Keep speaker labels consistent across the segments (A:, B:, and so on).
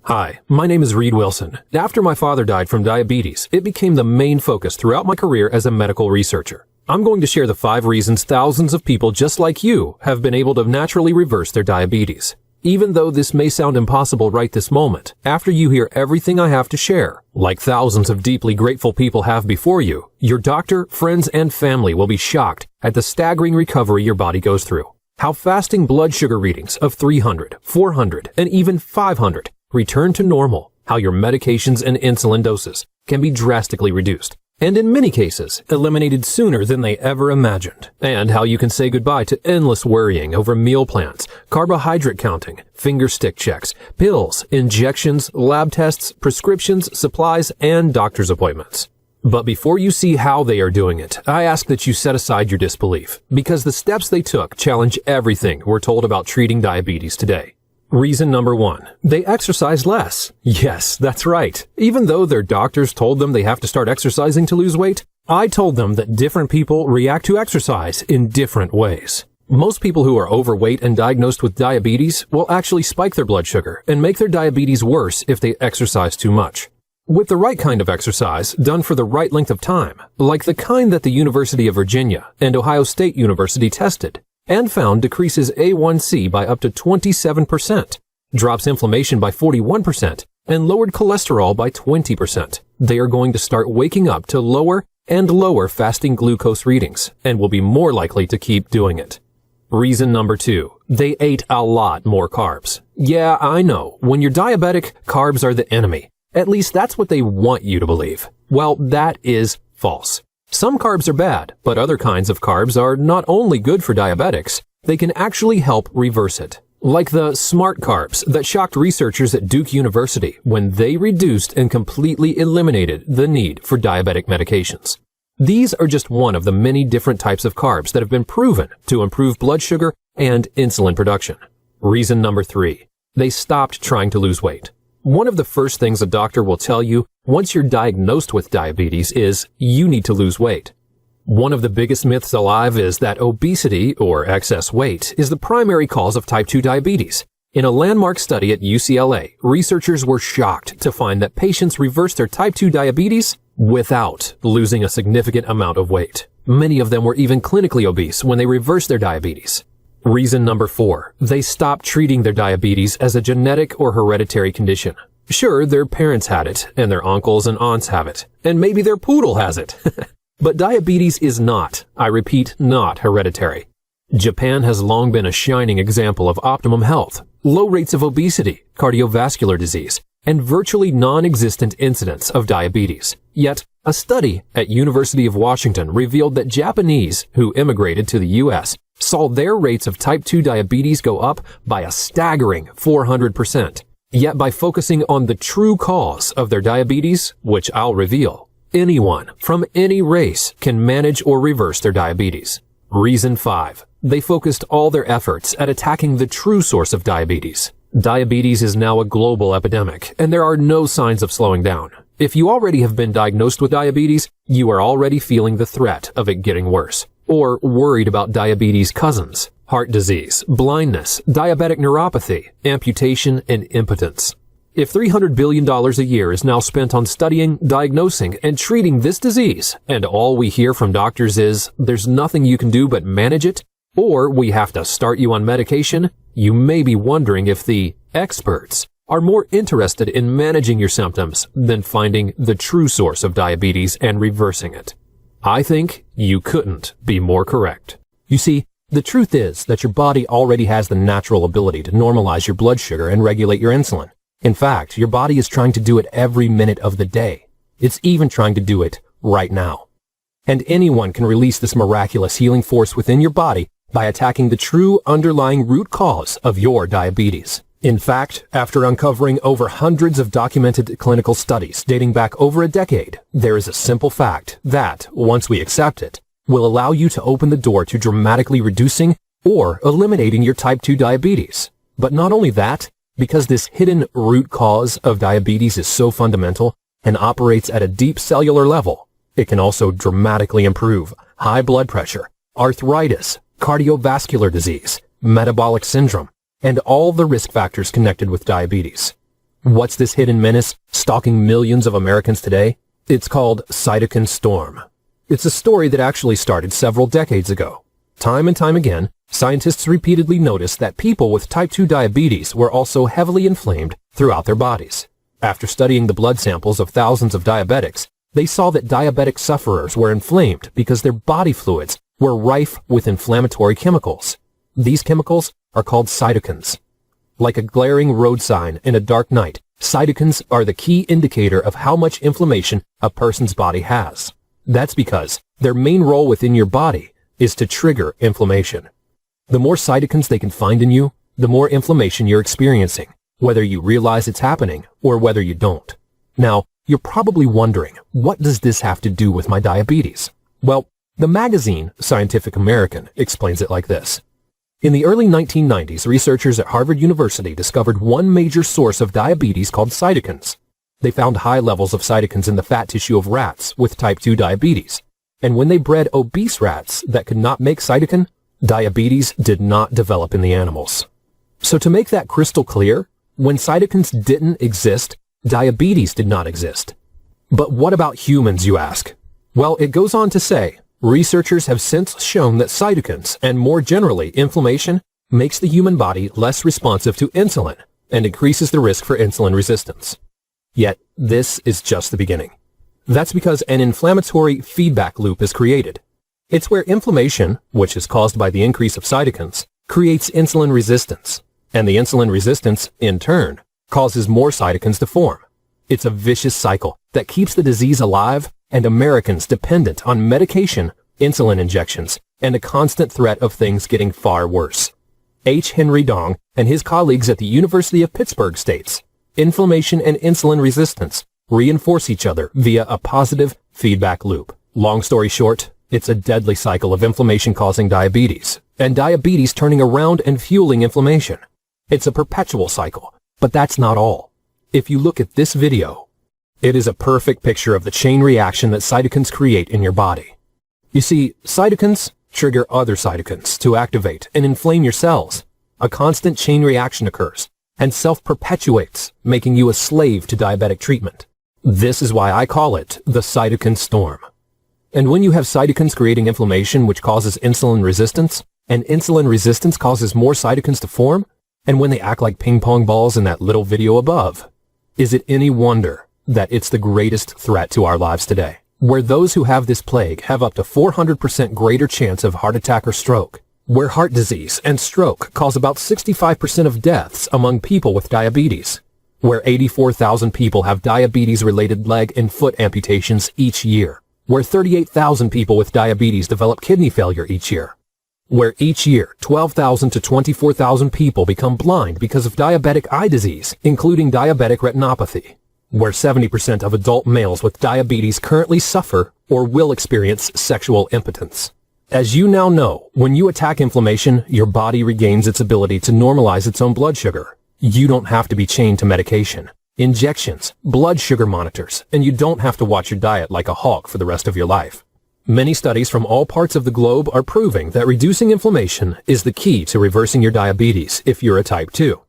A: Hi, my name is Reed Wilson. After my father died from diabetes, it became the main focus throughout my career as a medical researcher. I'm going to share the 5 reasons thousands of people just like you have been able to naturally reverse their diabetes. Even though this may sound impossible right this moment, after you hear everything I have to share, like thousands of deeply grateful people have before you, your doctor, friends, and family will be shocked at the staggering recovery your body goes through. How fasting blood sugar readings of 300, 400, and even 500 return to normal, how your medications and insulin doses can be drastically reduced, and in many cases, eliminated sooner than they ever imagined, and how you can say goodbye to endless worrying over meal plans, carbohydrate counting, finger stick checks, pills, injections, lab tests, prescriptions, supplies, and doctor's appointments. But before you see how they are doing it, I ask that you set aside your disbelief, because the steps they took challenge everything we're told about treating diabetes today. Reason number 1. They exercise less. Yes, that's right. Even though their doctors told them they have to start exercising to lose weight, I told them that different people react to exercise in different ways. Most people who are overweight and diagnosed with diabetes will actually spike their blood sugar and make their diabetes worse if they exercise too much. With the right kind of exercise, done for the right length of time, like the kind that the University of Virginia and Ohio State University tested, and found decreases A1C by up to 27%, drops inflammation by 41%, and lowered cholesterol by 20%. They are going to start waking up to lower and lower fasting glucose readings, and will be more likely to keep doing it. Reason number 2. They ate a lot more carbs. Yeah, I know. When you're diabetic, carbs are the enemy. At least that's what they want you to believe. Well, that is false. Some carbs are bad, but other kinds of carbs are not only good for diabetics, they can actually help reverse it. Like the smart carbs that shocked researchers at Duke University when they reduced and completely eliminated the need for diabetic medications. These are just one of the many different types of carbs that have been proven to improve blood sugar and insulin production. Reason number 3. They stopped trying to lose weight. One of the first things a doctor will tell you once you're diagnosed with diabetes is you need to lose weight. One of the biggest myths alive is that obesity, or excess weight, is the primary cause of type 2 diabetes. In a landmark study at UCLA, researchers were shocked to find that patients reversed their type 2 diabetes without losing a significant amount of weight. Many of them were even clinically obese when they reversed their diabetes. Reason number 4. They stopped treating their diabetes as a genetic or hereditary condition. Sure, their parents had it, and their uncles and aunts have it, and maybe their poodle has it. But diabetes is not, I repeat, not hereditary. Japan has long been a shining example of optimum health, low rates of obesity, cardiovascular disease, and virtually non-existent incidence of diabetes. Yet, a study at University of Washington revealed that Japanese who immigrated to the U.S. saw their rates of type 2 diabetes go up by a staggering 400%. Yet by focusing on the true cause of their diabetes, which I'll reveal, anyone from any race can manage or reverse their diabetes. Reason 5. They focused all their efforts at attacking the true source of diabetes. Diabetes is now a global epidemic, and there are no signs of slowing down. If you already have been diagnosed with diabetes, you are already feeling the threat of it getting worse, or worried about diabetes cousins, heart disease, blindness, diabetic neuropathy, amputation, and impotence. If $300 billion a year is now spent on studying, diagnosing, and treating this disease, and all we hear from doctors is there's nothing you can do but manage it, or we have to start you on medication, you may be wondering if the experts are more interested in managing your symptoms than finding the true source of diabetes and reversing it. I think you couldn't be more correct. You see, the truth is that your body already has the natural ability to normalize your blood sugar and regulate your insulin. In fact, your body is trying to do it every minute of the day. It's even trying to do it right now. And anyone can release this miraculous healing force within your body by attacking the true underlying root cause of your diabetes. In fact, after uncovering over hundreds of documented clinical studies dating back over a decade, there is a simple fact that, once we accept it, will allow you to open the door to dramatically reducing or eliminating your type 2 diabetes. But not only that, because this hidden root cause of diabetes is so fundamental and operates at a deep cellular level, it can also dramatically improve high blood pressure, arthritis, cardiovascular disease, metabolic syndrome, and all the risk factors connected with diabetes. What's this hidden menace stalking millions of Americans today? It's called cytokine storm. It's a story that actually started several decades ago. Time and time again, scientists repeatedly noticed that people with type 2 diabetes were also heavily inflamed throughout their bodies. After studying the blood samples of thousands of diabetics, they saw that diabetic sufferers were inflamed because their body fluids were rife with inflammatory chemicals. These chemicals are called cytokines. Like a glaring road sign in a dark night, cytokines are the key indicator of how much inflammation a person's body has. That's because their main role within your body is to trigger inflammation. The more cytokines they can find in you, the more inflammation you're experiencing, whether you realize it's happening or whether you don't. Now, you're probably wondering, what does this have to do with my diabetes? Well, the magazine Scientific American explains it like this. In the early 1990s, researchers at Harvard University discovered one major source of diabetes called cytokines. They found high levels of cytokines in the fat tissue of rats with type 2 diabetes. And when they bred obese rats that could not make cytokine, diabetes did not develop in the animals. So to make that crystal clear, when cytokines didn't exist, diabetes did not exist. But what about humans, you ask? Well, it goes on to say, researchers have since shown that cytokines, and more generally inflammation, makes the human body less responsive to insulin and increases the risk for insulin resistance. Yet, this is just the beginning. That's because an inflammatory feedback loop is created. It's where inflammation, which is caused by the increase of cytokines, creates insulin resistance, and the insulin resistance, in turn, causes more cytokines to form. It's a vicious cycle that keeps the disease alive and Americans dependent on medication, insulin injections, and a constant threat of things getting far worse. H. Henry Dong and his colleagues at the University of Pittsburgh states, inflammation and insulin resistance reinforce each other via a positive feedback loop. Long story short, it's a deadly cycle of inflammation causing diabetes, and diabetes turning around and fueling inflammation. It's a perpetual cycle, but that's not all. If you look at this video, it is a perfect picture of the chain reaction that cytokines create in your body. You see, cytokines trigger other cytokines to activate and inflame your cells. A constant chain reaction occurs and self-perpetuates, making you a slave to diabetic treatment. This is why I call it the cytokine storm. And when you have cytokines creating inflammation which causes insulin resistance, and insulin resistance causes more cytokines to form, and when they act like ping pong balls in that little video above, is it any wonder that it's the greatest threat to our lives today, where those who have this plague have up to 400% greater chance of heart attack or stroke, where heart disease and stroke cause about 65% of deaths among people with diabetes, where 84,000 people have diabetes-related leg and foot amputations each year, where 38,000 people with diabetes develop kidney failure each year, where each year 12,000 to 24,000 people become blind because of diabetic eye disease, including diabetic retinopathy, where 70% of adult males with diabetes currently suffer or will experience sexual impotence. As you now know, when you attack inflammation, your body regains its ability to normalize its own blood sugar. You don't have to be chained to medication, injections, blood sugar monitors, and you don't have to watch your diet like a hawk for the rest of your life. Many studies from all parts of the globe are proving that reducing inflammation is the key to reversing your diabetes if you're a type 2.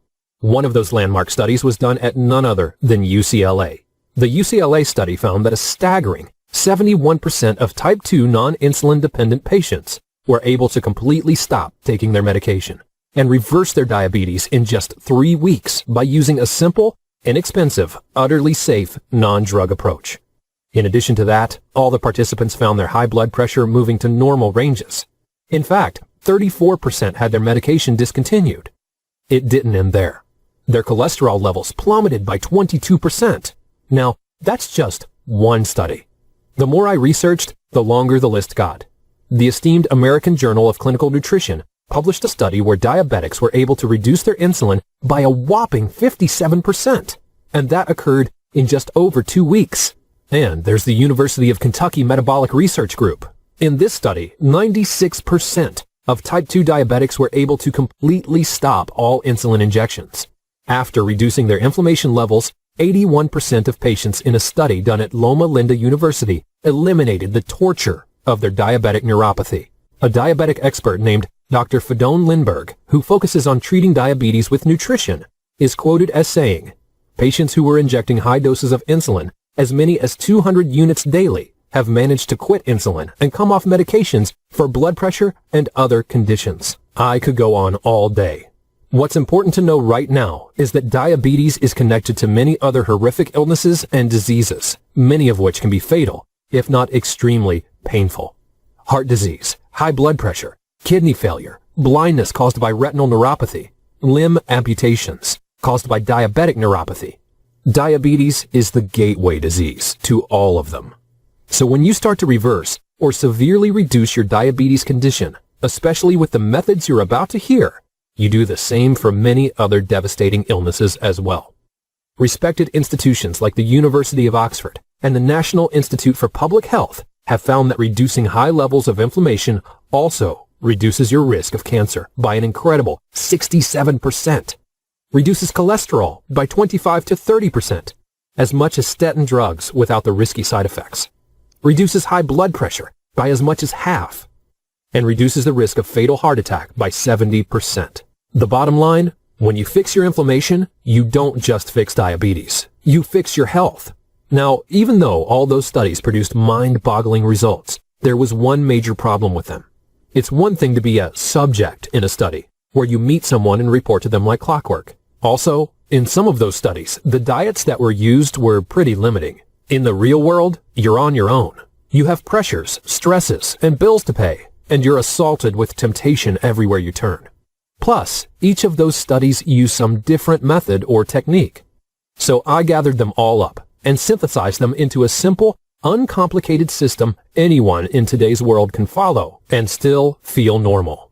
A: One of those landmark studies was done at none other than UCLA. The UCLA study found that a staggering 71% of type 2 non-insulin dependent patients were able to completely stop taking their medication and reverse their diabetes in just 3 weeks by using a simple, inexpensive, utterly safe, non-drug approach. In addition to that, all the participants found their high blood pressure moving to normal ranges. In fact, 34% had their medication discontinued. It didn't end there. Their cholesterol levels plummeted by 22%. Now, that's just one study. The more I researched, the longer the list got. The esteemed American Journal of Clinical Nutrition published a study where diabetics were able to reduce their insulin by a whopping 57%, and that occurred in just over 2 weeks. And there's the University of Kentucky Metabolic Research Group. In this study, 96% of type 2 diabetics were able to completely stop all insulin injections. After reducing their inflammation levels, 81% of patients in a study done at Loma Linda University eliminated the torture of their diabetic neuropathy. A diabetic expert named Dr. Fedon Lindbergh, who focuses on treating diabetes with nutrition, is quoted as saying, Patients who were injecting high doses of insulin, as many as 200 units daily, have managed to quit insulin and come off medications for blood pressure and other conditions. I could go on all day. What's important to know right now is that diabetes is connected to many other horrific illnesses and diseases, many of which can be fatal, if not extremely painful. Heart disease, high blood pressure, kidney failure, blindness caused by retinal neuropathy, limb amputations caused by diabetic neuropathy. Diabetes is the gateway disease to all of them. So when you start to reverse or severely reduce your diabetes condition, especially with the methods you're about to hear, you do the same for many other devastating illnesses as well. Respected institutions like the University of Oxford and the National Institute for Public Health have found that reducing high levels of inflammation also reduces your risk of cancer by an incredible 67%, reduces cholesterol by 25 to 30%, as much as statin drugs without the risky side effects, reduces high blood pressure by as much as half, and reduces the risk of fatal heart attack by 70%. The bottom line, when you fix your inflammation, you don't just fix diabetes. You fix your health. Now, even though all those studies produced mind-boggling results, there was one major problem with them. It's one thing to be a subject in a study, where you meet someone and report to them like clockwork. Also, in some of those studies, the diets that were used were pretty limiting. In the real world, you're on your own. You have pressures, stresses, and bills to pay, and you're assaulted with temptation everywhere you turn. Plus, each of those studies use some different method or technique. So I gathered them all up and synthesized them into a simple, uncomplicated system anyone in today's world can follow and still feel normal.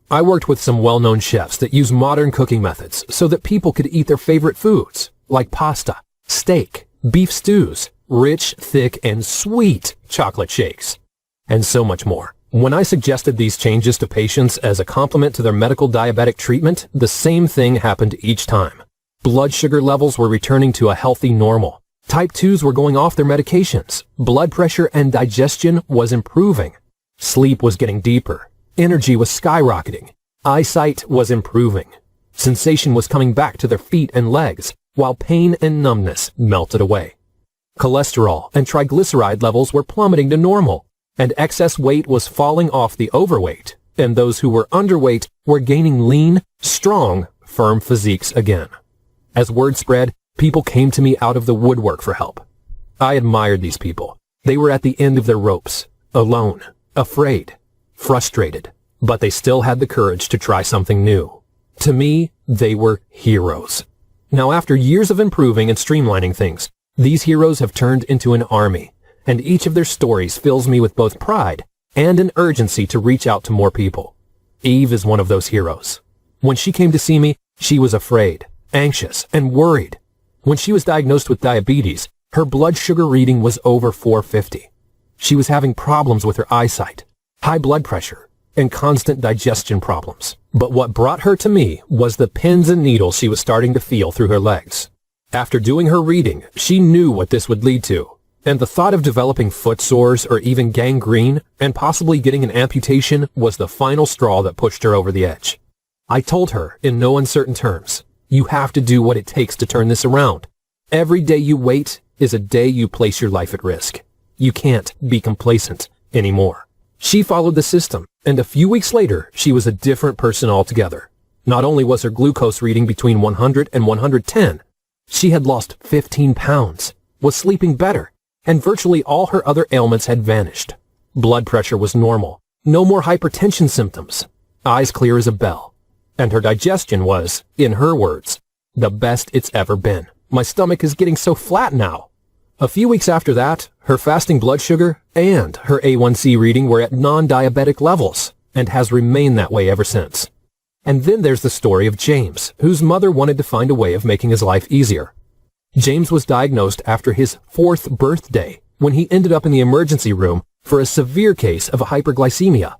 A: I worked with some well-known chefs that use modern cooking methods so that people could eat their favorite foods, like pasta, steak, beef stews, rich, thick, and sweet chocolate shakes, and so much more. When I suggested these changes to patients as a complement to their medical diabetic treatment, the same thing happened each time. Blood sugar levels were returning to a healthy normal. Type 2s were going off their medications. Blood pressure and digestion was improving. Sleep was getting deeper. Energy was skyrocketing. Eyesight was improving. Sensation was coming back to their feet and legs, while pain and numbness melted away. Cholesterol and triglyceride levels were plummeting to normal, and excess weight was falling off the overweight, and those who were underweight were gaining lean, strong, firm physiques again. As word spread, people came to me out of the woodwork for help. I admired these people. They were at the end of their ropes, alone, afraid, frustrated, but they still had the courage to try something new. To me, they were heroes. Now, after years of improving and streamlining things, these heroes have turned into an army, and each of their stories fills me with both pride and an urgency to reach out to more people. Eve is one of those heroes. When she came to see me, she was afraid, anxious, and worried. When she was diagnosed with diabetes, her blood sugar reading was over 450. She was having problems with her eyesight, high blood pressure, and constant digestion problems. But what brought her to me was the pins and needles she was starting to feel through her legs. After doing her reading, she knew what this would lead to. And the thought of developing foot sores or even gangrene and possibly getting an amputation was the final straw that pushed her over the edge. I told her in no uncertain terms, you have to do what it takes to turn this around. Every day you wait is a day you place your life at risk. You can't be complacent anymore. She followed the system, and a few weeks later, she was a different person altogether. Not only was her glucose reading between 100 and 110, she had lost 15 pounds, was sleeping better, and virtually all her other ailments had vanished. Blood pressure was normal, no more hypertension symptoms, eyes clear as a bell, and her digestion was, in her words, the best it's ever been. My stomach is getting so flat now. A few weeks after that, her fasting blood sugar and her A1C reading were at non-diabetic levels, and has remained that way ever since. And then there's the story of James, whose mother wanted to find a way of making his life easier. James was diagnosed after his 4th birthday when he ended up in the emergency room for a severe case of hyperglycemia.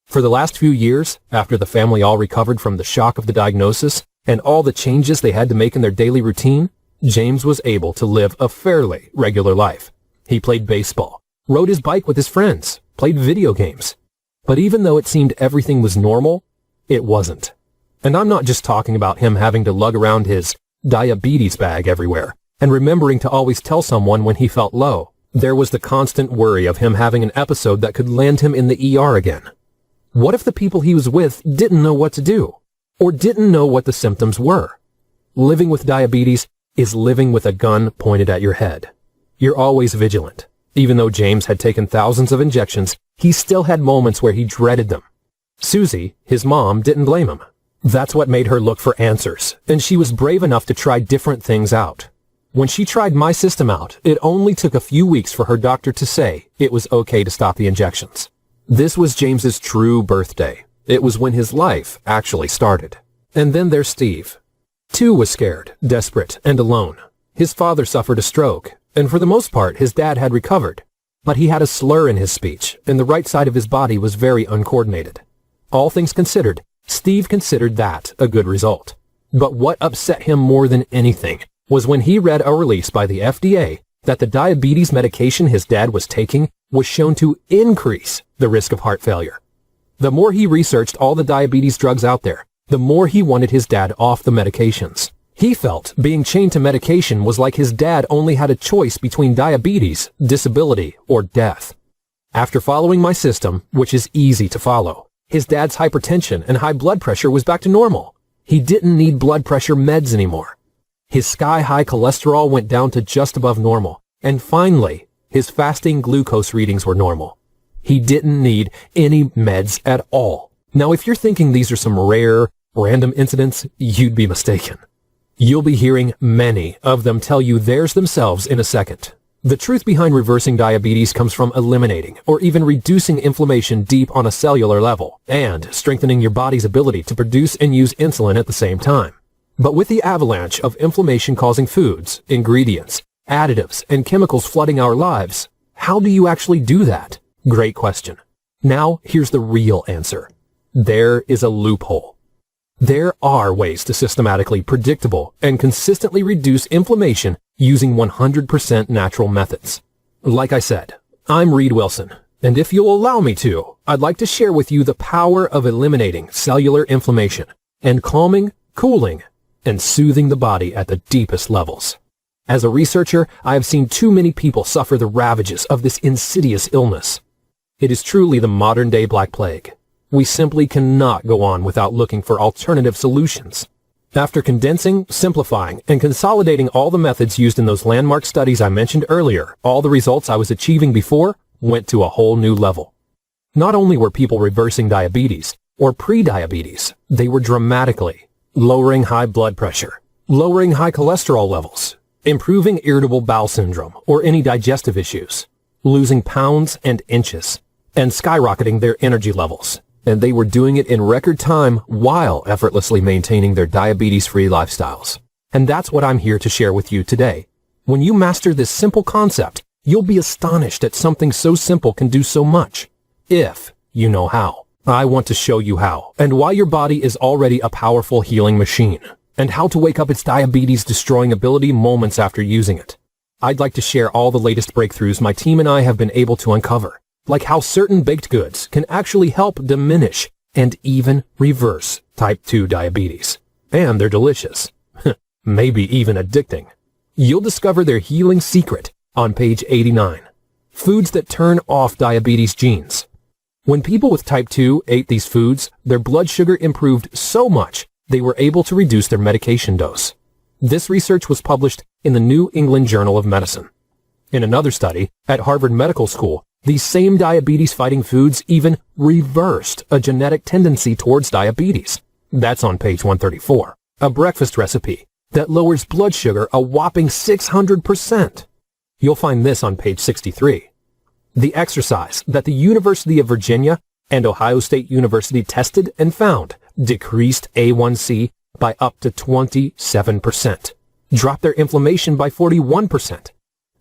A: For the last few years, after the family all recovered from the shock of the diagnosis and all the changes they had to make in their daily routine, James was able to live a fairly regular life. He played baseball, rode his bike with his friends, played video games. But even though it seemed everything was normal, it wasn't. And I'm not just talking about him having to lug around his diabetes bag everywhere, and remembering to always tell someone when he felt low. There was the constant worry of him having an episode that could land him in the ER again. What if the people he was with didn't know what to do, or didn't know what the symptoms were? Living with diabetes is living with a gun pointed at your head. You're always vigilant. Even though James had taken thousands of injections, he still had moments where he dreaded them. Susie, his mom, didn't blame him. That's what made her look for answers, and she was brave enough to try different things out. When she tried my system out, it only took a few weeks for her doctor to say it was okay to stop the injections. This was James's true birthday. It was when his life actually started. And then there's Steve. Too was scared, desperate, and alone. His father suffered a stroke, and for the most part his dad had recovered. But he had a slur in his speech, and the right side of his body was very uncoordinated. All things considered, Steve considered that a good result. But what upset him more than anything was when he read a release by the FDA that the diabetes medication his dad was taking was shown to increase the risk of heart failure. The more he researched all the diabetes drugs out there, the more he wanted his dad off the medications. He felt being chained to medication was like his dad only had a choice between diabetes, disability, or death. After following my system, which is easy to follow, his dad's hypertension and high blood pressure was back to normal. He didn't need blood pressure meds anymore. His sky-high cholesterol went down to just above normal, and finally, his fasting glucose readings were normal. He didn't need any meds at all. Now, if you're thinking these are some rare, random incidents, you'd be mistaken. You'll be hearing many of them tell you theirs themselves in a second. The truth behind reversing diabetes comes from eliminating or even reducing inflammation deep on a cellular level and strengthening your body's ability to produce and use insulin at the same time. But with the avalanche of inflammation-causing foods, ingredients, additives, and chemicals flooding our lives, how do you actually do that? Great question. Now, here's the real answer. There is a loophole. There are ways to systematically, predictable, and consistently reduce inflammation using 100% natural methods. Like I said, I'm Reed Wilson, and if you'll allow me to, I'd like to share with you the power of eliminating cellular inflammation and calming, cooling, and soothing the body at the deepest levels. As a researcher, I have seen too many people suffer the ravages of this insidious illness. It is truly the modern-day Black Plague. We simply cannot go on without looking for alternative solutions. After condensing, simplifying, and consolidating all the methods used in those landmark studies I mentioned earlier, all the results I was achieving before went to a whole new level. Not only were people reversing diabetes or pre-diabetes, they were dramatically lowering high blood pressure, lowering high cholesterol levels, improving irritable bowel syndrome or any digestive issues, losing pounds and inches, and skyrocketing their energy levels. And they were doing it in record time while effortlessly maintaining their diabetes-free lifestyles. And that's what I'm here to share with you today. When you master this simple concept, you'll be astonished that something so simple can do so much, if you know how. I want to show you how, and why your body is already a powerful healing machine, and how to wake up its diabetes-destroying ability moments after using it. I'd like to share all the latest breakthroughs my team and I have been able to uncover, like how certain baked goods can actually help diminish and even reverse type 2 diabetes. And they're delicious. Maybe even addicting. You'll discover their healing secret on page 89. Foods that turn off diabetes genes. When people with type 2 ate these foods, their blood sugar improved so much they were able to reduce their medication dose. This research was published in the New England Journal of Medicine. In another study at Harvard Medical School, these same diabetes-fighting foods even reversed a genetic tendency towards diabetes. That's on page 134. A breakfast recipe that lowers blood sugar a whopping 600%. You'll find this on page 63. The exercise that the University of Virginia and Ohio State University tested and found decreased A1C by up to 27%, dropped their inflammation by 41%,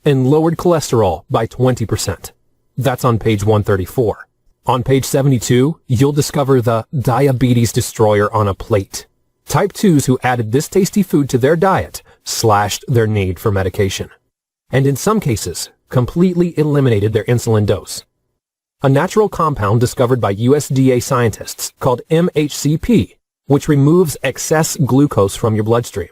A: and lowered cholesterol by 20%. That's on page 134. On page 72, you'll discover the diabetes destroyer on a plate. Type 2s who added this tasty food to their diet slashed their need for medication, and in some cases, completely eliminated their insulin dose. A natural compound discovered by USDA scientists called MHCP, which removes excess glucose from your bloodstream.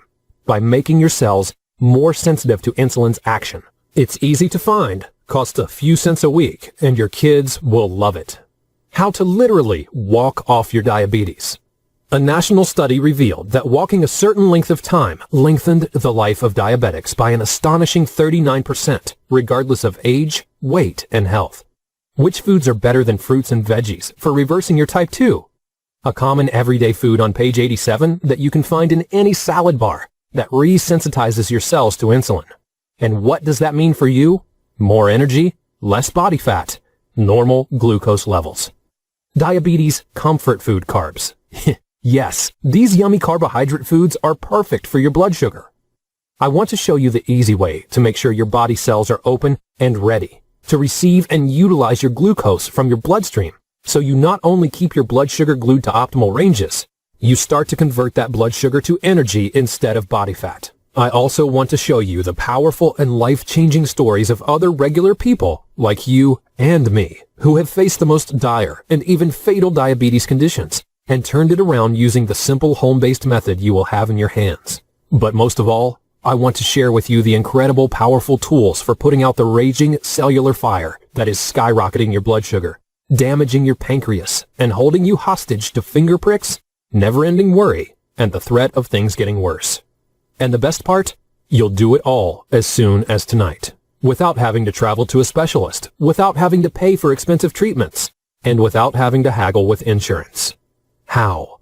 A: by making your cells more sensitive to insulin's action. It's easy to find, costs a few cents a week, and your kids will love it. How to literally walk off your diabetes. A national study revealed that walking a certain length of time lengthened the life of diabetics by an astonishing 39%, regardless of age, weight, and health. Which foods are better than fruits and veggies for reversing your type 2? A common everyday food on page 87 that you can find in any salad bar that resensitizes your cells to insulin. And what does that mean for you? More energy, less body fat, normal glucose levels. Diabetes comfort food carbs. Yes, these yummy carbohydrate foods are perfect for your blood sugar. I want to show you the easy way to make sure your body cells are open and ready to receive and utilize your glucose from your bloodstream, so you not only keep your blood sugar glued to optimal ranges, you start to convert that blood sugar to energy instead of body fat. I also want to show you the powerful and life-changing stories of other regular people like you and me who have faced the most dire and even fatal diabetes conditions and turned it around using the simple home-based method you will have in your hands. But most of all, I want to share with you the incredible, powerful tools for putting out the raging cellular fire that is skyrocketing your blood sugar, damaging your pancreas, and holding you hostage to finger pricks, never-ending worry, and the threat of things getting worse. And the best part? You'll do it all as soon as tonight, without having to travel to a specialist, without having to pay for expensive treatments, and without having to haggle with insurance. How?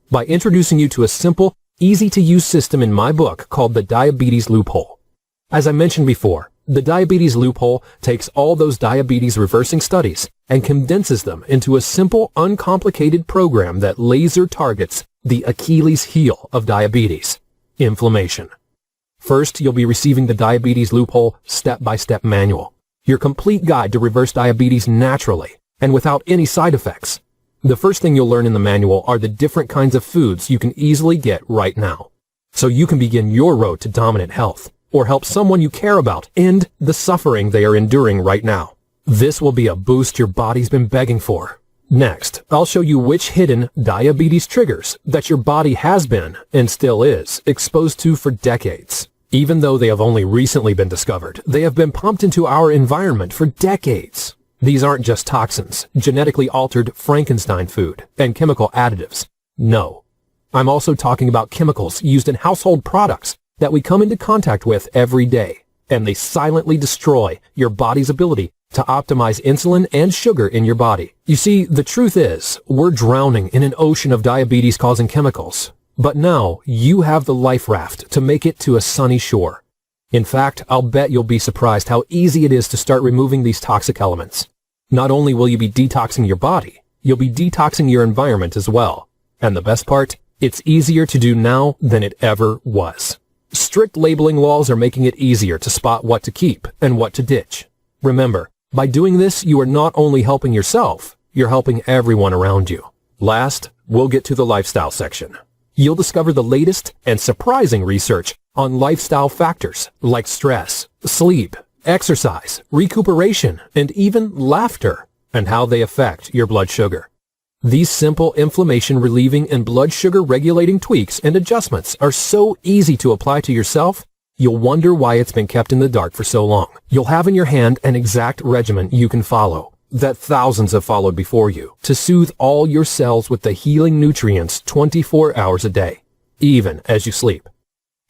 A: By introducing you to a simple, easy-to-use system in my book called the Diabetes Loophole. As I mentioned before, the Diabetes Loophole takes all those diabetes reversing studies and condenses them into a simple, uncomplicated program that laser targets the Achilles heel of diabetes: inflammation. First, you'll be receiving the Diabetes Loophole step-by-step manual, your complete guide to reverse diabetes naturally and without any side effects. The first thing you'll learn in the manual are the different kinds of foods you can easily get right now, so you can begin your road to dominant health, or help someone you care about end the suffering they are enduring right now. This will be a boost your body's been begging for. Next, I'll show you which hidden diabetes triggers that your body has been, and still is, exposed to for decades. Even though they have only recently been discovered, they have been pumped into our environment for decades. These aren't just toxins, genetically altered Frankenstein food, and chemical additives. No. I'm also talking about chemicals used in household products that we come into contact with every day, and they silently destroy your body's ability to optimize insulin and sugar in your body. You see, the truth is, we're drowning in an ocean of diabetes-causing chemicals. But now, you have the life raft to make it to a sunny shore. In fact, I'll bet you'll be surprised how easy it is to start removing these toxic elements. Not only will you be detoxing your body, you'll be detoxing your environment as well. And the best part, it's easier to do now than it ever was. Strict labeling laws are making it easier to spot what to keep and what to ditch. Remember, by doing this, you are not only helping yourself, you're helping everyone around you. Last, we'll get to the lifestyle section. You'll discover the latest and surprising research on lifestyle factors like stress, sleep, exercise, recuperation, and even laughter, and how they affect your blood sugar. These simple inflammation-relieving and blood sugar-regulating tweaks and adjustments are so easy to apply to yourself, you'll wonder why it's been kept in the dark for so long. You'll have in your hand an exact regimen you can follow, that thousands have followed before you, to soothe all your cells with the healing nutrients 24 hours a day, even as you sleep.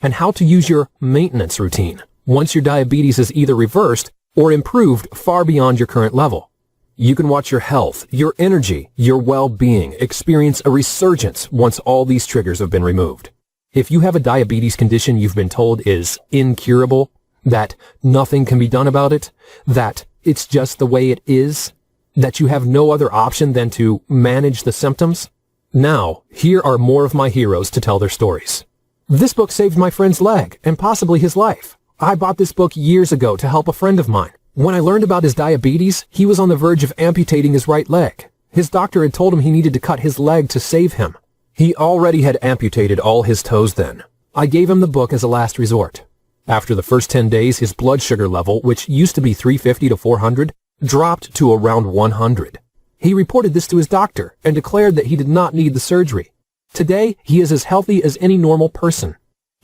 A: And how to use your maintenance routine once your diabetes is either reversed or improved far beyond your current level. You can watch your health, your energy, your well-being experience a resurgence once all these triggers have been removed. If you have a diabetes condition you've been told is incurable, that nothing can be done about it, that it's just the way it is, that you have no other option than to manage the symptoms, now, here are more of my heroes to tell their stories. This book saved my friend's leg and possibly his life. I bought this book years ago to help a friend of mine. When I learned about his diabetes, he was on the verge of amputating his right leg. His doctor had told him he needed to cut his leg to save him. He already had amputated all his toes then. I gave him the book as a last resort. After the first 10 days, his blood sugar level, which used to be 350 to 400, dropped to around 100. He reported this to his doctor and declared that he did not need the surgery. Today, he is as healthy as any normal person.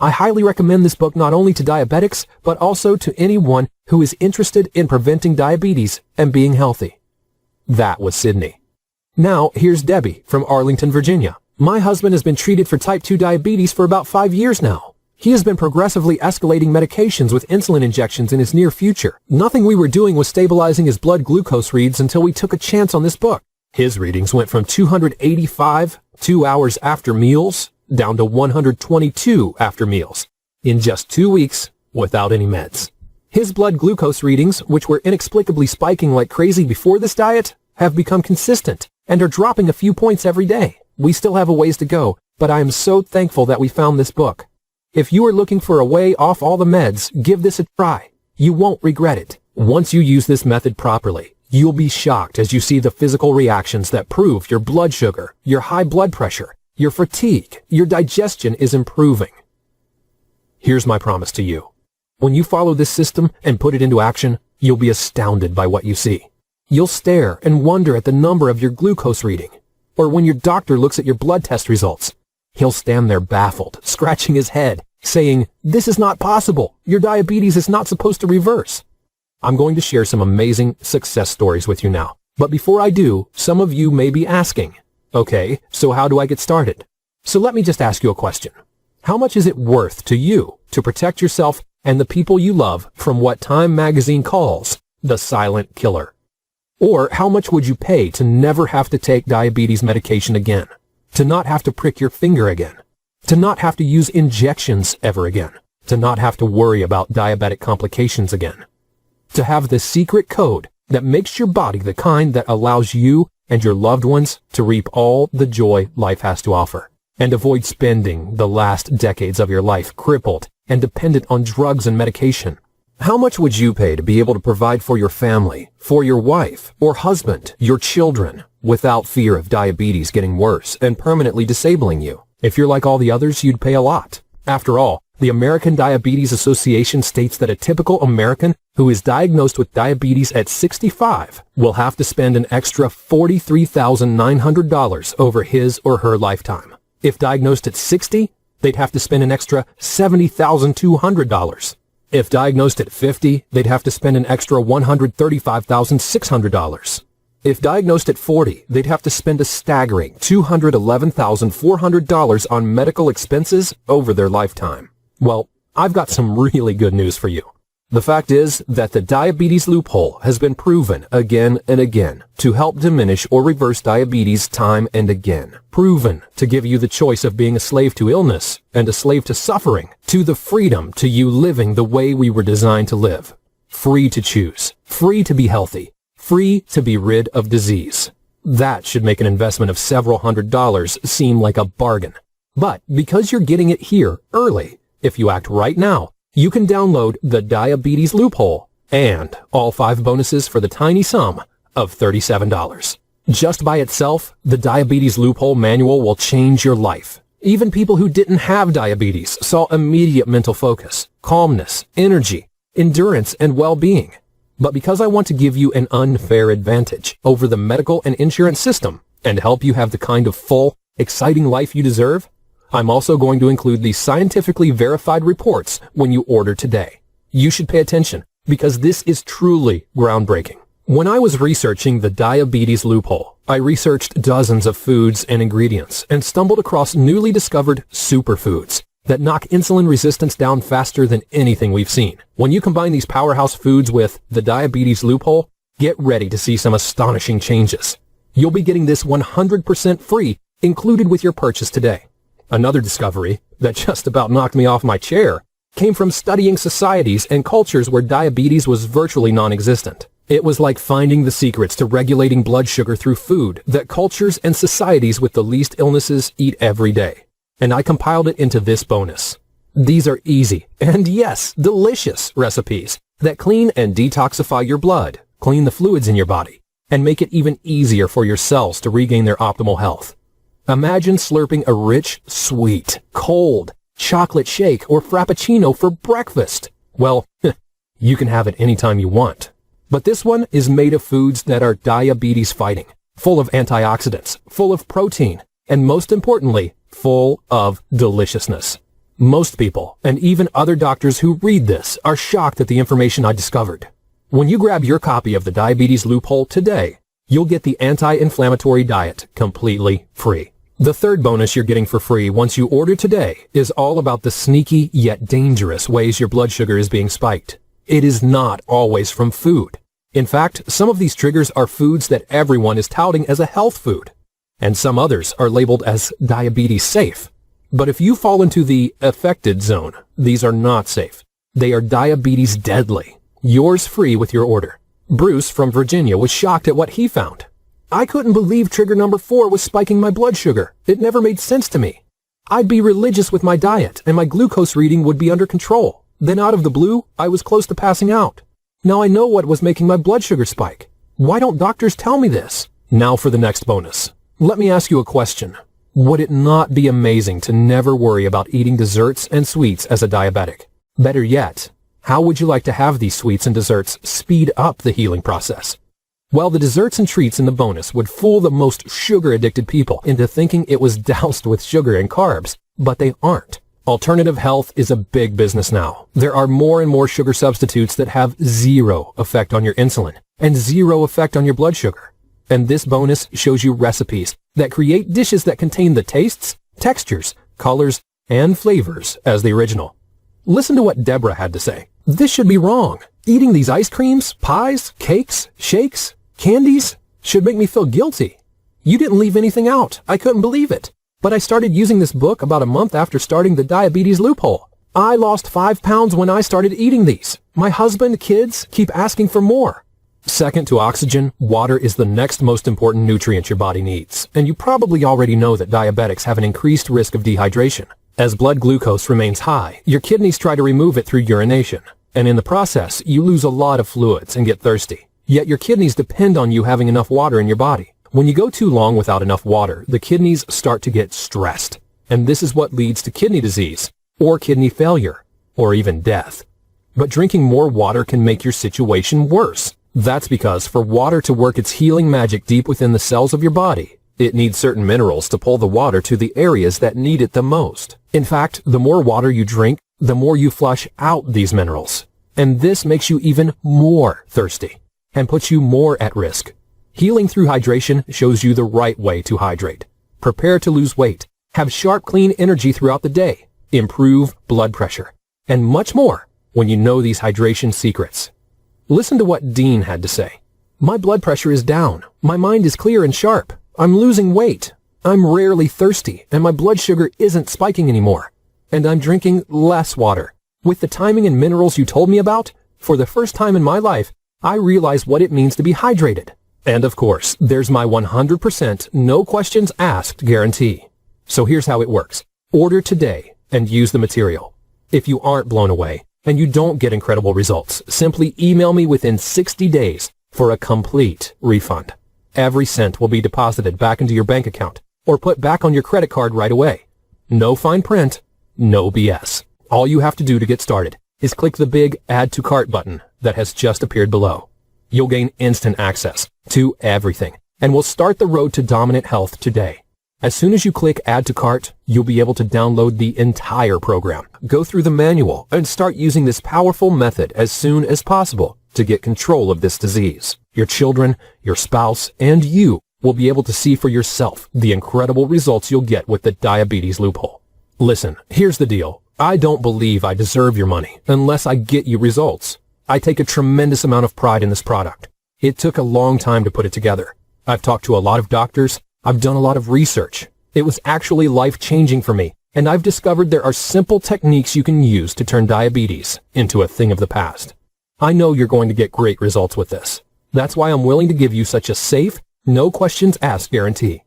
A: I highly recommend this book not only to diabetics, but also to anyone who is interested in preventing diabetes and being healthy. That was Sydney. Now, here's Debbie from Arlington, Virginia. My husband has been treated for type 2 diabetes for about 5 years now. He has been progressively escalating medications with insulin injections in his near future. Nothing we were doing was stabilizing his blood glucose reads until we took a chance on this book. His readings went from 285 2 hours after meals down to 122 after meals in just 2 weeks without any meds. His blood glucose readings, which were inexplicably spiking like crazy before this diet, have become consistent and are dropping a few points every day. We still have a ways to go, but I am so thankful that we found this book. If you are looking for a way off all the meds, give this a try. You won't regret it. Once you use this method properly, you'll be shocked as you see the physical reactions that prove your blood sugar, your high blood pressure, your fatigue, your digestion is improving. Here's my promise to you. When you follow this system and put it into action, you'll be astounded by what you see. You'll stare and wonder at the number of your glucose reading. Or when your doctor looks at your blood test results, he'll stand there baffled, scratching his head, saying, "This is not possible. Your diabetes is not supposed to reverse." I'm going to share some amazing success stories with you now. But before I do, some of you may be asking, okay, so how do I get started? So let me just ask you a question. How much is it worth to you to protect yourself and the people you love from what Time magazine calls the silent killer? Or how much would you pay to never have to take diabetes medication again? To not have to prick your finger again? To not have to use injections ever again? To not have to worry about diabetic complications again? To have the secret code that makes your body the kind that allows you and your loved ones to reap all the joy life has to offer, and avoid spending the last decades of your life crippled and dependent on drugs and medication. How much would you pay to be able to provide for your family, for your wife or husband, your children, without fear of diabetes getting worse and permanently disabling you? If you're like all the others, you'd pay a lot. After all, the American Diabetes Association states that a typical American who is diagnosed with diabetes at 65 will have to spend an extra $43,900 over his or her lifetime. If diagnosed at 60, they'd have to spend an extra $70,200. If diagnosed at 50, they'd have to spend an extra $135,600. If diagnosed at 40, they'd have to spend a staggering $211,400 on medical expenses over their lifetime. Well, I've got some really good news for you. The fact is that the diabetes loophole has been proven again and again to help diminish or reverse diabetes time and again. Proven to give you the choice of being a slave to illness and a slave to suffering, to the freedom to you living the way we were designed to live. Free to choose, free to be healthy, free to be rid of disease. That should make an investment of several $100s seem like a bargain. But because you're getting it here early, if you act right now, you can download the Diabetes Loophole and all 5 bonuses for the tiny sum of $37. Just by itself, the Diabetes Loophole manual will change your life. Even people who didn't have diabetes saw immediate mental focus, calmness, energy, endurance, and well-being. But because I want to give you an unfair advantage over the medical and insurance system and help you have the kind of full, exciting life you deserve, I'm also going to include these scientifically verified reports when you order today. You should pay attention because this is truly groundbreaking. When I was researching the diabetes loophole, I researched dozens of foods and ingredients and stumbled across newly discovered superfoods that knock insulin resistance down faster than anything we've seen. When you combine these powerhouse foods with the diabetes loophole, get ready to see some astonishing changes. You'll be getting this 100% free included with your purchase today. Another discovery that just about knocked me off my chair came from studying societies and cultures where diabetes was virtually non-existent. It was like finding the secrets to regulating blood sugar through food that cultures and societies with the least illnesses eat every day. And I compiled it into this bonus. These are easy and yes, delicious recipes that clean and detoxify your blood, clean the fluids in your body, and make it even easier for your cells to regain their optimal health. Imagine slurping a rich, sweet, cold chocolate shake or frappuccino for breakfast. Well, you can have it anytime you want. But this one is made of foods that are diabetes fighting, full of antioxidants, full of protein, and most importantly, full of deliciousness. Most people, and even other doctors who read this, are shocked at the information I discovered. When you grab your copy of the Diabetes Loophole today, you'll get the anti-inflammatory diet completely free. The third bonus you're getting for free once you order today is all about the sneaky yet dangerous ways your blood sugar is being spiked. It is not always from food. In fact, some of these triggers are foods that everyone is touting as a health food, and some others are labeled as diabetes safe. But if you fall into the affected zone, these are not safe. They are diabetes deadly. Yours free with your order. Bruce from Virginia was shocked at what he found. I couldn't believe trigger number 4 was spiking my blood sugar. It never made sense to me. I'd be religious with my diet, and my glucose reading would be under control. Then out of the blue, I was close to passing out. Now I know what was making my blood sugar spike. Why don't doctors tell me this? Now for the next bonus. Let me ask you a question. Would it not be amazing to never worry about eating desserts and sweets as a diabetic? Better yet, how would you like to have these sweets and desserts speed up the healing process? Well, the desserts and treats in the bonus would fool the most sugar-addicted people into thinking it was doused with sugar and carbs, but they aren't. Alternative health is a big business now. There are more and more sugar substitutes that have zero effect on your insulin and zero effect on your blood sugar. And this bonus shows you recipes that create dishes that contain the tastes, textures, colors, and flavors as the original. Listen to what Deborah had to say. This should be wrong. Eating these ice creams, pies, cakes, shakes, candies should make me feel guilty. You didn't leave anything out. I couldn't believe it. But I started using this book about a month after starting the Diabetes Loophole. I lost 5 pounds when I started eating these. My husband, kids keep asking for more. Second to oxygen, water is the next most important nutrient your body needs. And you probably already know that diabetics have an increased risk of dehydration. As blood glucose remains high, your kidneys try to remove it through urination. And in the process, you lose a lot of fluids and get thirsty. Yet your kidneys depend on you having enough water in your body. When you go too long without enough water, the kidneys start to get stressed. And this is what leads to kidney disease, or kidney failure, or even death. But drinking more water can make your situation worse. That's because for water to work its healing magic deep within the cells of your body, it needs certain minerals to pull the water to the areas that need it the most. In fact, the more water you drink, the more you flush out these minerals. And this makes you even more thirsty and puts you more at risk. Healing through hydration shows you the right way to hydrate. Prepare to lose weight, have sharp, clean energy throughout the day, improve blood pressure, and much more when you know these hydration secrets. Listen to what Dean had to say. My blood pressure is down. My mind is clear and sharp. I'm losing weight. I'm rarely thirsty, and my blood sugar isn't spiking anymore. And I'm drinking less water. With the timing and minerals you told me about, for the first time in my life, I realize what it means to be hydrated. And of course, there's my 100% no questions asked guarantee. So here's how it works. Order today and use the material. If you aren't blown away and you don't get incredible results, simply email me within 60 days for a complete refund. Every cent will be deposited back into your bank account or put back on your credit card right away. No fine print, no BS. All you have to do to get started is click the big Add to Cart button that has just appeared below. You'll gain instant access to everything, and we'll start the road to dominant health today. As soon as you click Add to Cart, you'll be able to download the entire program, go through the manual, and start using this powerful method as soon as possible to get control of this disease. Your children, your spouse, and you will be able to see for yourself the incredible results you'll get with the Diabetes Loophole. Listen, here's the deal. I don't believe I deserve your money unless I get you results. I take a tremendous amount of pride in this product. It took a long time to put it together. I've talked to a lot of doctors. I've done a lot of research. It was actually life-changing for me, and I've discovered there are simple techniques you can use to turn diabetes into a thing of the past. I know you're going to get great results with this. That's why I'm willing to give you such a safe, no questions asked guarantee.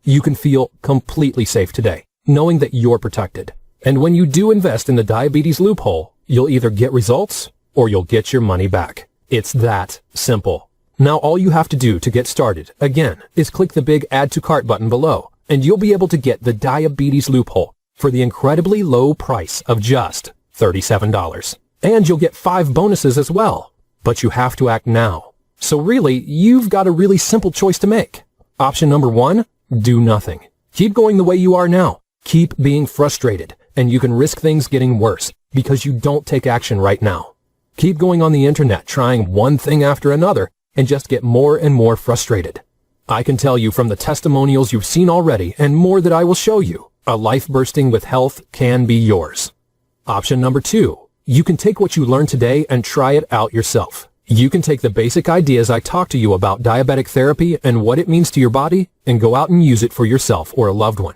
A: You can feel completely safe today, knowing that you're protected. And when you do invest in the Diabetes Loophole, you'll either get results or you'll get your money back. It's that simple. Now all you have to do to get started, again, is click the big Add to Cart button below, and you'll be able to get the Diabetes Loophole for the incredibly low price of just $37. And you'll get 5 bonuses as well. But you have to act now. So really, you've got a really simple choice to make. Option number 1, do nothing. Keep going the way you are now. Keep being frustrated. and you can risk things getting worse because you don't take action right now. Keep going on the internet trying one thing after another and just get more and more frustrated. I can tell you from the testimonials you've seen already and more that I will show you, a life bursting with health can be yours. Option number 2. You can take what you learned today and try it out yourself. You can take the basic ideas I talked to you about diabetic therapy and what it means to your body and go out and use it for yourself or a loved one.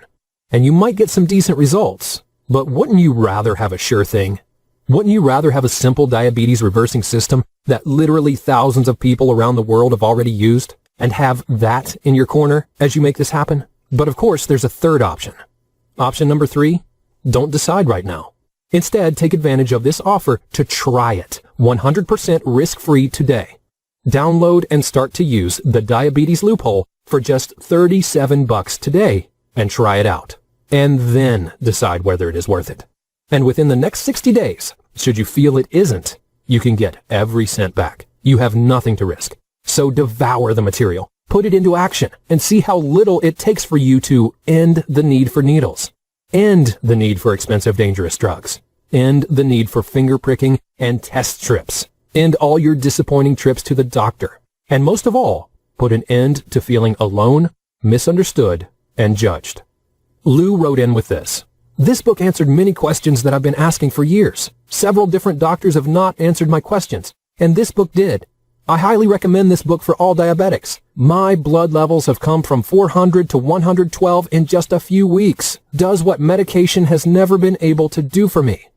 A: And you might get some decent results, but wouldn't you rather have a sure thing? Wouldn't you rather have a simple diabetes reversing system that literally thousands of people around the world have already used and have that in your corner as you make this happen? But of course, there's a third option. Option number 3, don't decide right now. Instead, take advantage of this offer to try it 100% risk-free today. Download and start to use the diabetes loophole for just $37 today and try it out. And then decide whether it is worth it. And within the next 60 days, should you feel it isn't, you can get every cent back. You have nothing to risk. So devour the material, put it into action, and see how little it takes for you to end the need for needles, end the need for expensive, dangerous drugs, end the need for finger pricking and test strips, end all your disappointing trips to the doctor, and most of all, put an end to feeling alone, misunderstood, and judged. Lou wrote in with this. This book answered many questions that I've been asking for years. Several different doctors have not answered my questions, and this book did. I highly recommend this book for all diabetics. My blood levels have come from 400 to 112 in just a few weeks. Does what medication has never been able to do for me.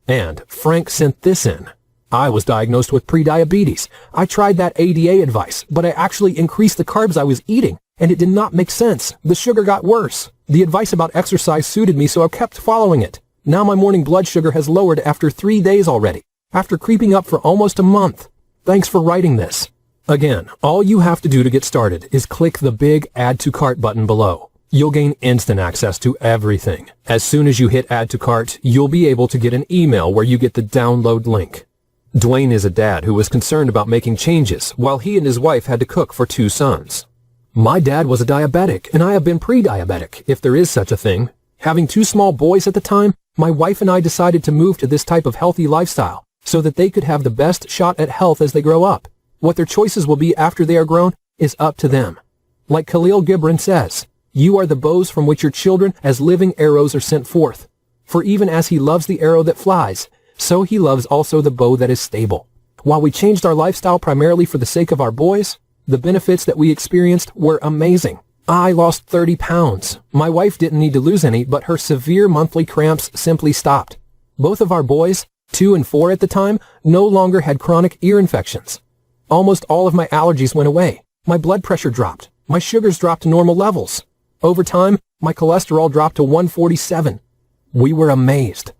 A: And Frank sent this in. I was diagnosed with prediabetes. I tried that ADA advice, but I actually increased the carbs I was eating, and it did not make sense. The sugar got worse. The advice about exercise suited me, so I kept following it. Now my morning blood sugar has lowered after 3 days already, after creeping up for almost a month. Thanks for writing this. Again, all you have to do to get started is click the big Add to Cart button below. You'll gain instant access to everything. As soon as you hit Add to Cart, you'll be able to get an email where you get the download link. Dwayne is a dad who was concerned about making changes while he and his wife had to cook for 2 sons. My dad was a diabetic, and I have been pre-diabetic, if there is such a thing. Having 2 small boys at the time, my wife and I decided to move to this type of healthy lifestyle so that they could have the best shot at health as they grow up. What their choices will be after they are grown is up to them. Like Khalil Gibran says, you are the bows from which your children as living arrows are sent forth. For even as he loves the arrow that flies, so he loves also the bow that is stable. While we changed our lifestyle primarily for the sake of our boys, the benefits that we experienced were amazing. I lost 30 pounds. My wife didn't need to lose any, but her severe monthly cramps simply stopped. Both of our boys, 2 and 4 at the time, no longer had chronic ear infections. Almost all of my allergies went away. My blood pressure dropped. My sugars dropped to normal levels. Over time, my cholesterol dropped to 147. We were amazed.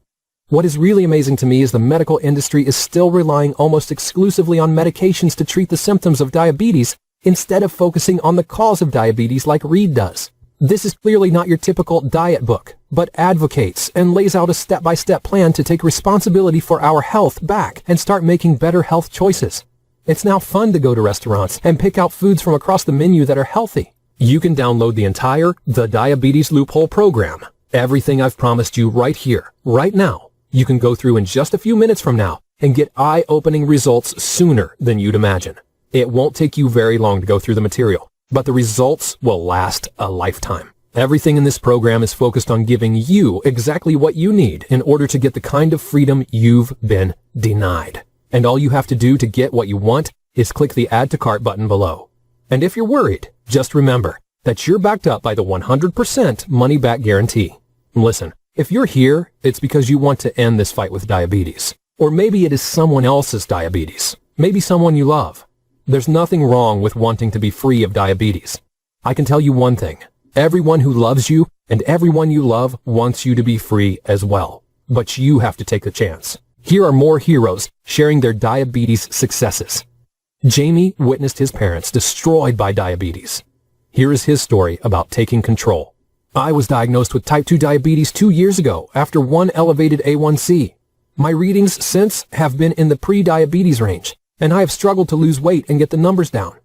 A: What is really amazing to me is the medical industry is still relying almost exclusively on medications to treat the symptoms of diabetes instead of focusing on the cause of diabetes like Reed does. This is clearly not your typical diet book, but advocates and lays out a step-by-step plan to take responsibility for our health back and start making better health choices. It's now fun to go to restaurants and pick out foods from across the menu that are healthy. You can download the entire The Diabetes Loophole program. Everything I've promised you right here, right now, you can go through in just a few minutes from now and get eye-opening results sooner than you'd imagine. It won't take you very long to go through the material, but the results will last a lifetime. Everything in this program is focused on giving you exactly what you need in order to get the kind of freedom you've been denied. And all you have to do to get what you want is click the Add to Cart button below. And if you're worried, just remember that you're backed up by the 100% money-back guarantee. Listen, if you're here, it's because you want to end this fight with diabetes. Or maybe it is someone else's diabetes. Maybe someone you love. There's nothing wrong with wanting to be free of diabetes. I can tell you one thing. Everyone who loves you and everyone you love wants you to be free as well. But you have to take the chance. Here are more heroes sharing their diabetes successes. Jamie witnessed his parents destroyed by diabetes. Here is his story about taking control. I was diagnosed with type 2 diabetes 2 years ago after one elevated A1C. My readings since have been in the pre-diabetes range, and I have struggled to lose weight and get the numbers down.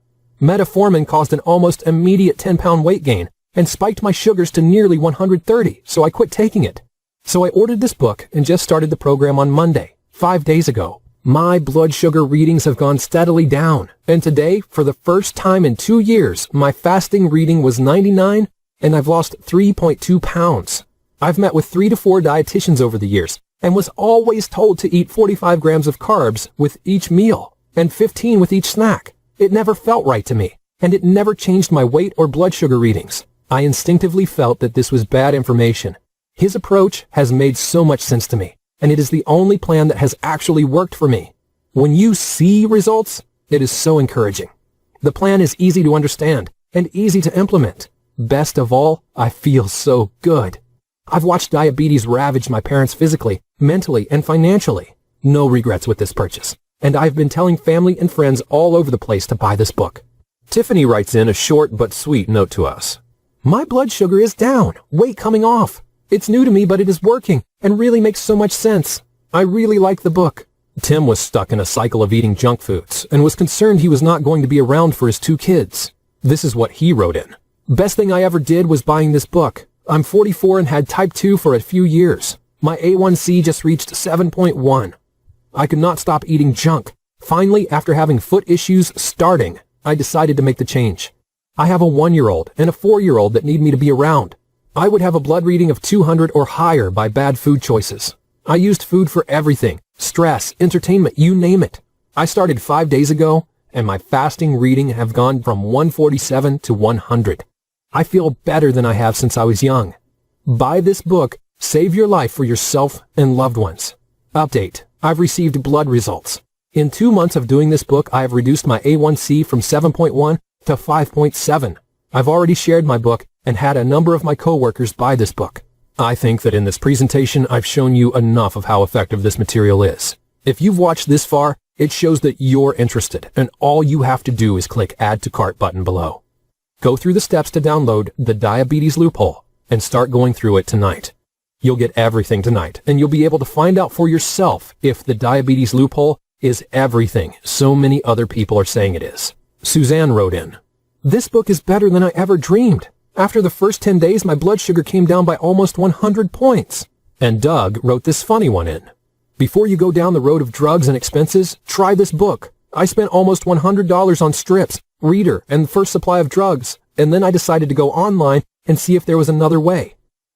A: Metformin caused an almost immediate 10-pound weight gain and spiked my sugars to nearly 130, so I quit taking it. So I ordered this book and just started the program on Monday, 5 days ago. My blood sugar readings have gone steadily down, and today, for the first time in 2 years, my fasting reading was 99, and I've lost 3.2 pounds. I've met with 3 to 4 dietitians over the years, and was always told to eat 45 grams of carbs with each meal, and 15 with each snack. It never felt right to me, and it never changed my weight or blood sugar readings. I instinctively felt that this was bad information. His approach has made so much sense to me, and it is the only plan that has actually worked for me. When you see results, it is so encouraging. The plan is easy to understand and easy to implement. Best of all, I feel so good. I've watched diabetes ravage my parents physically, mentally, and financially. No regrets with this purchase. And I've been telling family and friends all over the place to buy this book. Tiffany writes in a short but sweet note to us. My blood sugar is down, weight coming off. It's new to me, but it is working and really makes so much sense. I really like the book. Tim was stuck in a cycle of eating junk foods and was concerned he was not going to be around for his 2 kids. This is what he wrote in. Best thing I ever did was buying this book. I'm 44 and had type 2 for a few years. My A1C just reached 7.1. I could not stop eating junk. Finally, after having foot issues starting, I decided to make the change. I have a 1-year-old and a 4-year-old that need me to be around. I would have a blood reading of 200 or higher by bad food choices. I used food for everything, stress, entertainment, you name it. I started 5 days ago, and my fasting reading have gone from 147 to 100. I feel better than I have since I was young. Buy this book, save your life for yourself and loved ones. Update. I've received blood results. In 2 months of doing this book, I have reduced my A1C from 7.1 to 5.7. I've already shared my book and had a number of my coworkers buy this book. I think that in this presentation, I've shown you enough of how effective this material is. If you've watched this far, it shows that you're interested, and all you have to do is click Add to Cart button below. Go through the steps to download the Diabetes Loophole and start going through it tonight. You'll get everything tonight, and you'll be able to find out for yourself if the Diabetes Loophole is everything so many other people are saying it is. Suzanne wrote in, This book is better than I ever dreamed. After the first 10 days, my blood sugar came down by almost 100 points. And Doug wrote this funny one in. Before you go down the road of drugs and expenses, try this book. I spent almost $100 on strips, reader, and the first supply of drugs, and then I decided to go online and see if there was another way.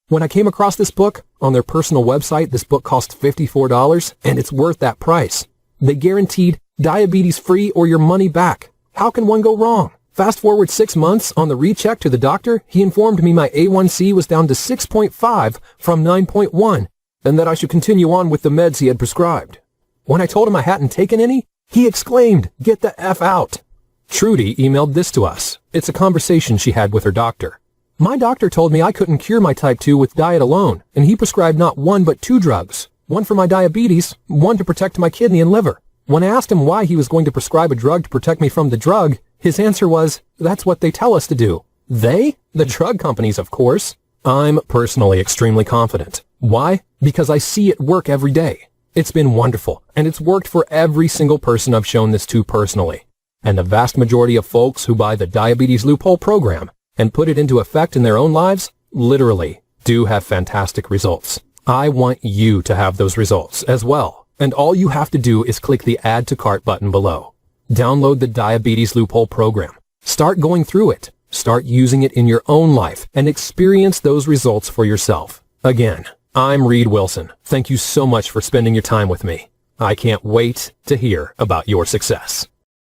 A: When I came across this book, on their personal website, this book cost $54, and it's worth that price. They guaranteed diabetes free or your money back. How can one go wrong? Fast forward 6 months, on the recheck to the doctor, he informed me my A1C was down to 6.5 from 9.1, and that I should continue on with the meds he had prescribed. When I told him I hadn't taken any, he exclaimed, "Get the F out." Trudy emailed this to us. It's a conversation she had with her doctor. My doctor told me I couldn't cure my type 2 with diet alone, and he prescribed not 1 but 2 drugs. 1 for my diabetes, 1 to protect my kidney and liver. When I asked him why he was going to prescribe a drug to protect me from the drug, his answer was, "That's what they tell us to do." They? The drug companies, of course. I'm personally extremely confident. Why? Because I see it work every day. It's been wonderful, and it's worked for every single person I've shown this to personally. And the vast majority of folks who buy the Diabetes Loophole program and put it into effect in their own lives, literally, do have fantastic results. I want you to have those results as well, and all you have to do is click the Add to Cart button below. Download the Diabetes Loophole program. Start going through it. Start using it in your own life and experience those results for yourself. Again, I'm Reed Wilson. Thank you so much for spending your time with me. I can't wait to hear about your success.